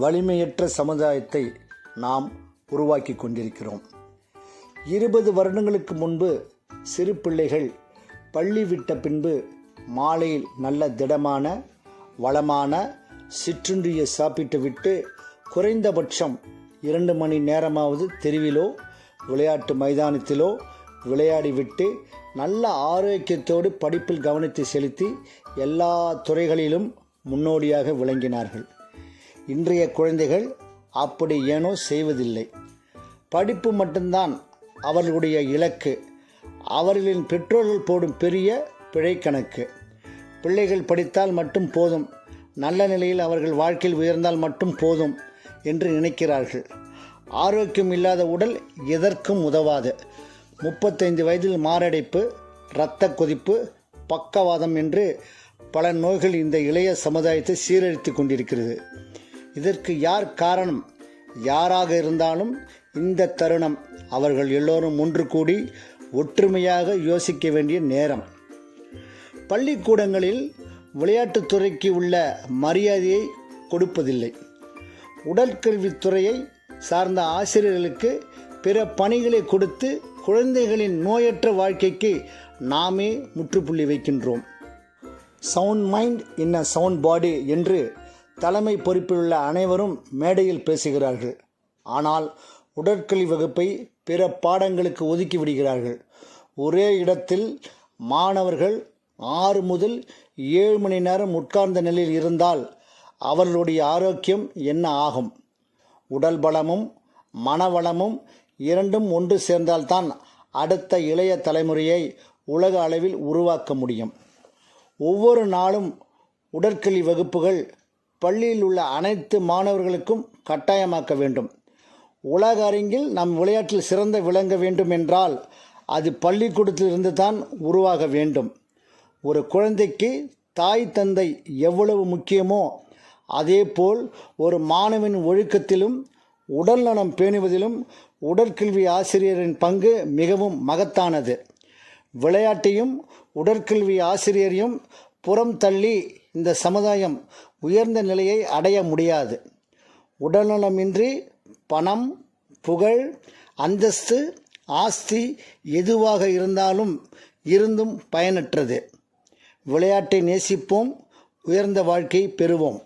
வலிமையற்ற சமுதாயத்தை நாம் உருவாக்கி கொண்டிருக்கிறோம். 20 வருடங்களுக்கு முன்பு சிறு பிள்ளைகள் பள்ளி விட்ட பின்பு மாலையில் நல்ல திடமான வளமான சிற்றுண்டியை சாப்பிட்டு விட்டு குறைந்தபட்சம் 2 மணி நேரமாவது தெருவிலோ விளையாட்டு மைதானத்திலோ விளையாடிவிட்டு நல்ல ஆரோக்கியத்தோடு படிப்பில் கவனத்தை செலுத்தி எல்லா துறைகளிலும் முன்னோடியாக விளங்கினார்கள். இன்றைய குழந்தைகள் அப்படி ஏனோ செய்வதில்லை. படிப்பு மட்டும்தான் அவர்களுடைய இலக்கு. அவர்களின் பெற்றோர்கள் போடும் பெரிய பிழை கணக்கு. பிள்ளைகள் படித்தால் மட்டும் போதும், நல்ல நிலையில் அவர்கள் வாழ்க்கையில் உயர்ந்தால் மட்டும் போதும் என்று நினைக்கிறார்கள். ஆரோக்கியம் இல்லாத உடல் எதற்கும் உதவாது. 35 வயதில் மாரடைப்பு, இரத்த கொதிப்பு, பக்கவாதம் என்று பல நோய்கள் இந்த இளைய சமுதாயத்தை சீரழித்து கொண்டிருக்கிறது. இதற்கு யார் காரணம்? யாராக இருந்தாலும் இந்த தருணம் அவர்கள் எல்லோரும் ஒன்று கூடி ஒற்றுமையாக யோசிக்க வேண்டிய நேரம். பள்ளிக்கூடங்களில் விளையாட்டுத்துறைக்கு உள்ள மரியாதையை கொடுப்பதில்லை. உடற்கல்வித்துறையை சார்ந்த ஆசிரியர்களுக்கு பிற பணிகளை கொடுத்து குழந்தைகளின் நோயற்ற வாழ்க்கைக்கு நாமே முற்றுப்புள்ளி வைக்கின்றோம். Sound mind in a sound body என்று தலைமை பொறுப்பில் உள்ள அனைவரும் மேடையில் பேசுகிறார்கள். ஆனால் உடற்கல்வி வகுப்பை பிற பாடங்களுக்கு ஒதுக்கி விடுகிறார்கள். ஒரே இடத்தில் மாணவர்கள் 6 முதல் 7 மணி நேரம் உட்கார்ந்த நிலையில் இருந்தால் அவர்களுடைய ஆரோக்கியம் என்ன ஆகும்? உடல் பலமும் மனவளமும் இரண்டும் ஒன்று சேர்ந்தால்தான் அடுத்த இளைய தலைமுறையை உலக அளவில் உருவாக்க முடியும். ஒவ்வொரு நாளும் உடற்கல்வி வகுப்புகள் பள்ளியில் உள்ள அனைத்து மாணவர்களுக்கும் கட்டாயமாக்க வேண்டும். உலக அரங்கில் நம் விளையாட்டில் சிறந்த விளங்க வேண்டும் என்றால் அது பள்ளிக்கூடத்திலிருந்து தான் உருவாக வேண்டும். ஒரு குழந்தைக்கு தாய் தந்தை எவ்வளவு முக்கியமோ அதேபோல் ஒரு மாணவன் ஒழுக்கத்திலும் உடல்நலம் பேணுவதிலும் உடற்கல்வி ஆசிரியரின் பங்கு மிகவும் மகத்தானது. விளையாட்டையும் உடற்கல்வி ஆசிரியரையும் புறம் தள்ளி இந்த சமுதாயம் உயர்ந்த நிலையை அடைய முடியாது. உடல்நலமின்றி பணம், புகழ், அந்தஸ்து, ஆஸ்தி எதுவாக இருந்தும் பயனற்றது. விளையாட்டை நேசிப்போம், உயர்ந்த வாழ்க்கை பெறுவோம்.